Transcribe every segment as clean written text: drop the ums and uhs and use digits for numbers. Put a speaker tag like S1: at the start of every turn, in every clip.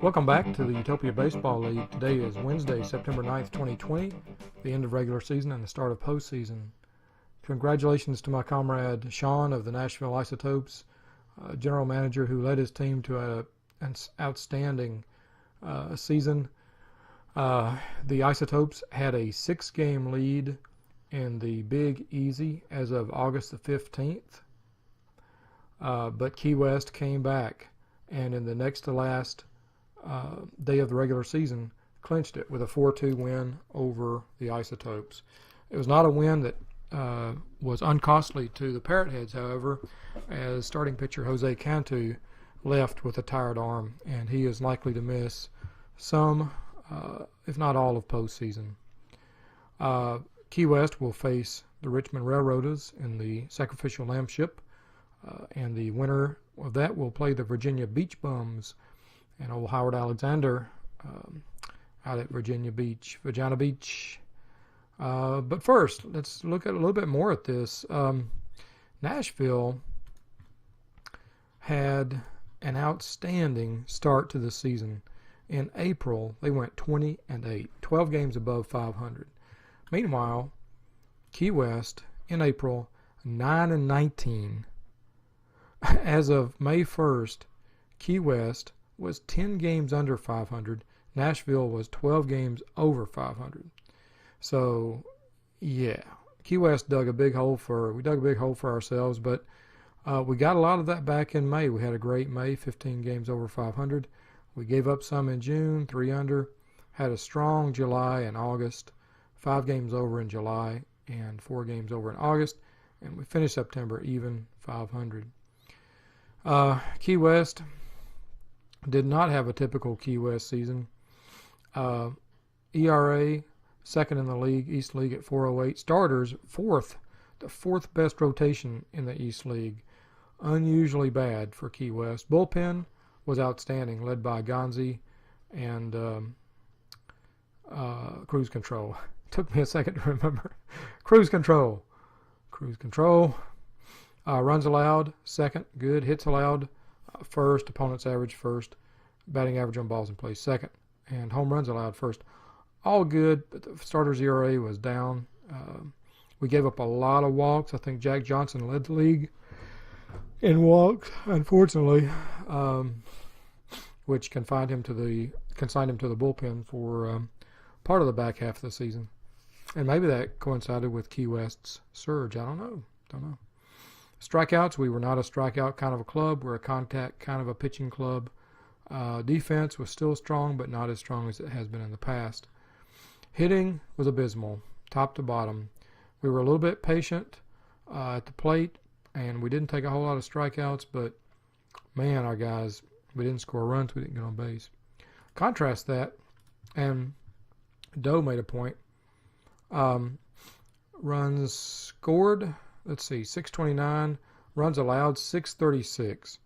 S1: Welcome back to the Utopia Baseball League. Today is Wednesday, September 9th, 2020, the end of regular season and the start of postseason. Congratulations to my comrade Sean of the Nashville Isotopes, general manager who led his team to an outstanding season. The Isotopes had a 6-game lead in the Big Easy as of August the 15th, but Key West came back and in the next to last day of the regular season clinched it with a 4-2 win over the Isotopes. It was not a win that was uncostly to the Parrot Heads, however, as starting pitcher Jose Cantu left with a tired arm, and he is likely to miss some, if not all, of postseason. Key West will face the Richmond Railroaders in the Sacrificial Lamb Ship, and the winner of that will play the Virginia Beach Bums and old Howard Alexander out at Virginia Beach. But first, let's look at a little bit more at this. Nashville had an outstanding start to the season. In April, they went 20-8, 12 games above 500. Meanwhile, Key West in April, 9-19. As of May 1st, Key West was 10 games under 500. Nashville was 12 games over 500. So, yeah, Key West dug a big hole for ourselves, but we got a lot of that back in May. We had a great May, 15 games over 500. We gave up some in June, 3 under. Had a strong July and August, 5 games over in July and 4 games over in August, and we finished September even, 500. Key West did not have a typical Key West season. ERA, second in the league, East League at 4.08. Starters, the fourth best rotation in the East League. Unusually bad for Key West. Bullpen was outstanding, led by Gonzi and Cruise Control. Took me a second to remember. Cruise Control. Runs allowed, second. Good. Hits allowed, first. Opponent's average, first. Batting average on balls in play, second. And home runs allowed, first. All good, but the starter's ERA was down. We gave up a lot of walks. I think Jack Johnson led the league in walks, unfortunately, which consigned him to the bullpen for part of the back half of the season. And maybe that coincided with Key West's surge. I don't know. Strikeouts, we were not a strikeout kind of a club. We're a contact kind of a pitching club. Defense was still strong, but not as strong as it has been in the past. Hitting was abysmal, top to bottom. We were a little bit patient at the plate, and we didn't take a whole lot of strikeouts, but, man, our guys, we didn't score runs, we didn't get on base. Contrast that, and Doe made a point. Runs scored, 629. Runs allowed, 636.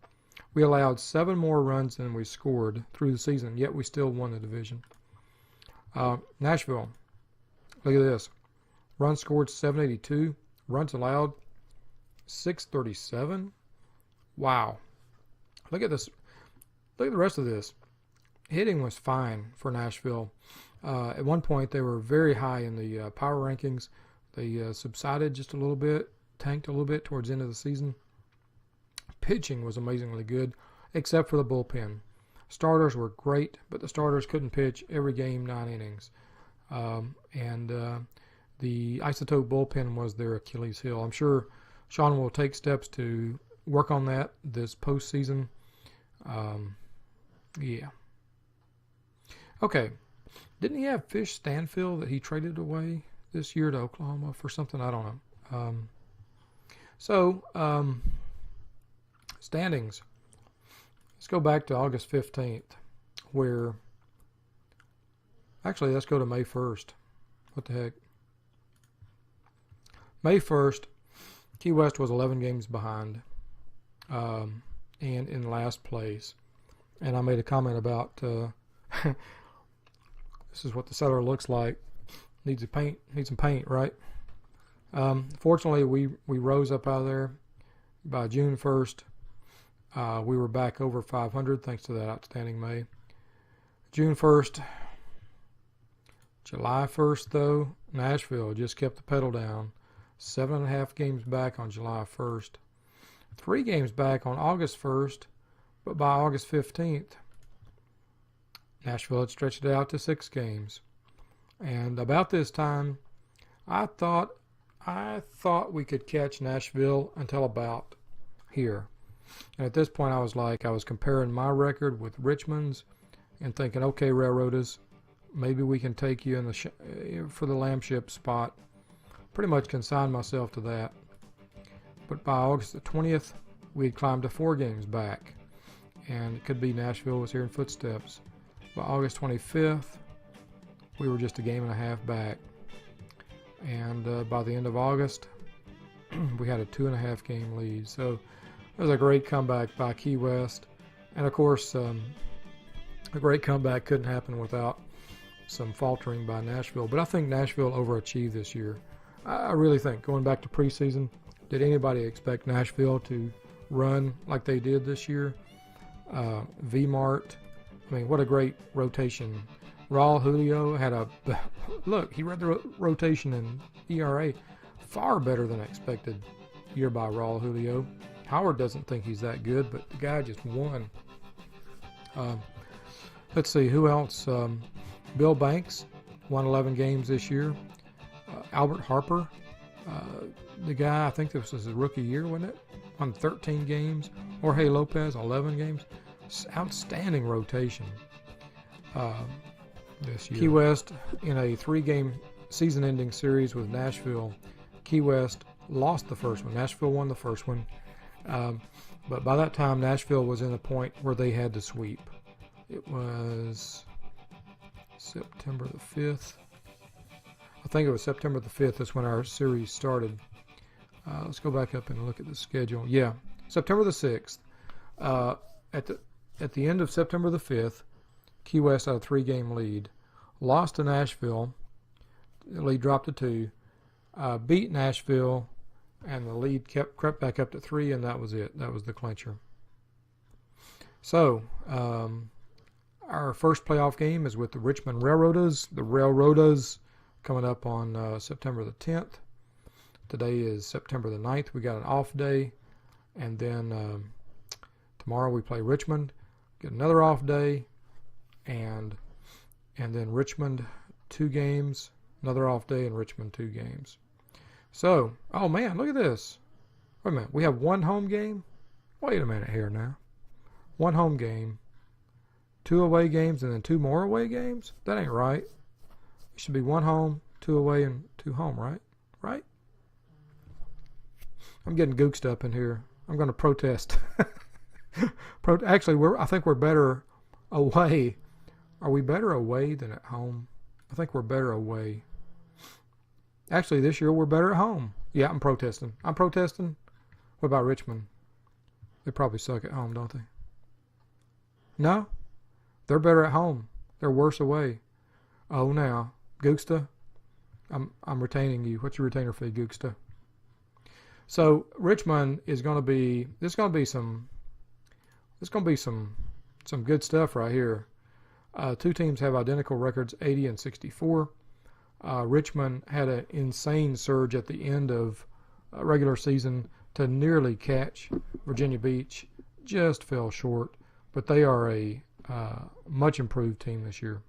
S1: We allowed 7 more runs than we scored through the season, yet we still won the division. Nashville, look at this. Runs scored, 782. Runs allowed, 637. Wow. Look at this. Look at the rest of this. Hitting was fine for Nashville. At one point, they were very high in the power rankings. They subsided just a little bit, tanked a little bit towards the end of the season. Pitching was amazingly good, except for the bullpen. Starters were great, but the starters couldn't pitch every game, 9 innings. The Isotope bullpen was their Achilles heel. I'm sure Sean will take steps to work on that this postseason. Yeah. Okay. Didn't he have Fish Stanfield that he traded away this year to Oklahoma for something? I don't know. Standings. Let's go back to August 15th, where, actually, let's go to May 1st. What the heck? May 1st, Key West was 11 games behind and in last place. And I made a comment about this is what the cellar looks like. Needs some paint, right? Fortunately, we rose up out of there. By June 1st, we were back over 500 thanks to that outstanding May. June 1st, July 1st, though, Nashville just kept the pedal down. 7.5 games back on July 1st. 3 games back on August 1st, but by August 15th, Nashville had stretched it out to 6 games. And about this time, I thought we could catch Nashville until about here. And at this point, I was comparing my record with Richmond's and thinking, okay, Railroaders, maybe we can take you in for the Lambship spot. Pretty much consigned myself to that. But by August the 20th, we had climbed to 4 games back. And it could be Nashville was here in footsteps. By August 25th, we were just a game and a half back. And by the end of August, we had a 2.5 game lead. So it was a great comeback by Key West. And of course, a great comeback couldn't happen without some faltering by Nashville. But I think Nashville overachieved this year. I really think, going back to preseason, did anybody expect Nashville to run like they did this year? V-Mart, I mean, what a great rotation. Raul Julio had look, he read the rotation in ERA far better than expected year by Raul Julio. Howard doesn't think he's that good, but the guy just won. Let's see, who else? Bill Banks won 11 games this year. Albert Harper, the guy, I think this was his rookie year, wasn't it? Won 13 games. Jorge Lopez, 11 games. Outstanding rotation this year. Key West, in a 3-game season-ending series with Nashville, Key West lost the first one. Nashville won the first one. But by that time, Nashville was in a point where they had to sweep. It was September the 5th. I think it was September the 5th. That's when our series started. Let's go back up and look at the schedule. Yeah, September the 6th. At the end of September the 5th, Key West had a 3-game lead. Lost to Nashville. The lead dropped to 2. Beat Nashville, and the lead crept back up to 3, and that was it. That was the clincher. So, our first playoff game is with the Richmond Railroaders. The Railroaders coming up on September the 10th. Today is September the 9th. We got an off day. And then tomorrow we play Richmond. Get another off day. And then Richmond 2 games. Another off day, and Richmond 2 games. So, oh man, look at this. Wait a minute. We have 1 home game? Wait a minute here now. 1 home game. 2 away games, and then 2 more away games? That ain't right. It should be 1 home, 2 away, and 2 home, right? Right? I'm getting gooksed up in here. I'm going to protest. Actually, I think we're better away. Are we better away than at home? I think we're better away. Actually, this year we're better at home. Yeah, I'm protesting. What about Richmond? They probably suck at home, don't they? No? They're better at home. They're worse away. Oh, now, Gooksta, I'm retaining you. What's your retainer fee, Gooksta? So Richmond is going to be. There's going to be some good stuff right here. 2 teams have identical records, 80 and 64. Richmond had an insane surge at the end of regular season to nearly catch Virginia Beach. Just fell short, but they are a much improved team this year.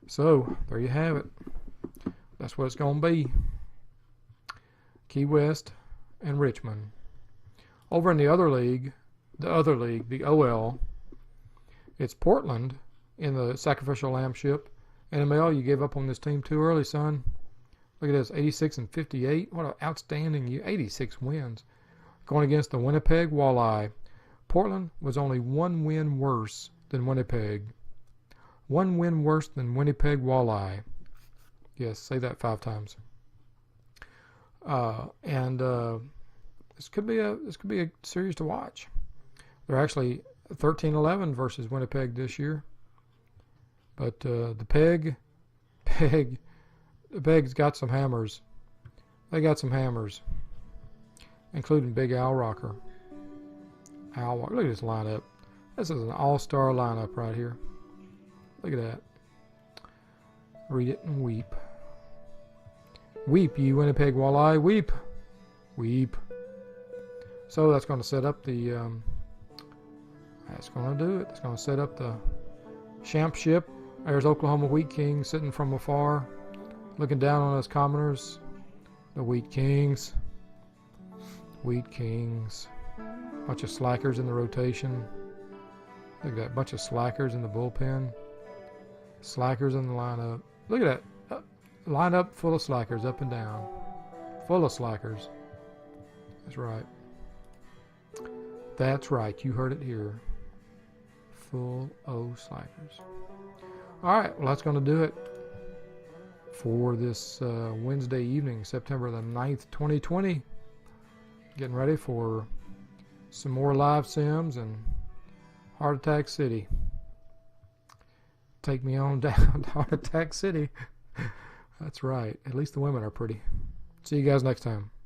S1: So there you have it. That's what it's going to be. Key West and Richmond. Over in the other league, the OL, it's Portland in the sacrificial lambship. NML, you gave up on this team too early, son. Look at this, 86 and 58. What an outstanding year. 86 wins. Going against the Winnipeg Walleye. Portland was only 1 win worse than Winnipeg. 1 win worse than Winnipeg Walleye. Yes, say that 5 times. This could be a series to watch. They're actually 13-11 versus Winnipeg this year. But the Peg's got some hammers. They got some hammers, including Big Al Rocker. Look at this lineup. This is an all-star lineup right here. Look at that. Read it and weep. Weep, you Winnipeg walleye, weep. Weep. So that's going to set up the, that's going to do it. It's going to set up the Champ ship. There's Oklahoma Wheat King sitting from afar, looking down on us commoners. The Wheat Kings. Wheat Kings. Bunch of slackers in the rotation. Look at that. Bunch of slackers in the bullpen. Slackers in the lineup. Look at that. Lineup full of slackers up and down. Full of slackers. That's right. That's right. You heard it here. Full of slackers. Alright. Well, that's going to do it for this Wednesday evening, September the 9th, 2020. Getting ready for some more live sims and Heart Attack City. Take me on down to Heart Attack City. That's right. At least the women are pretty. See you guys next time.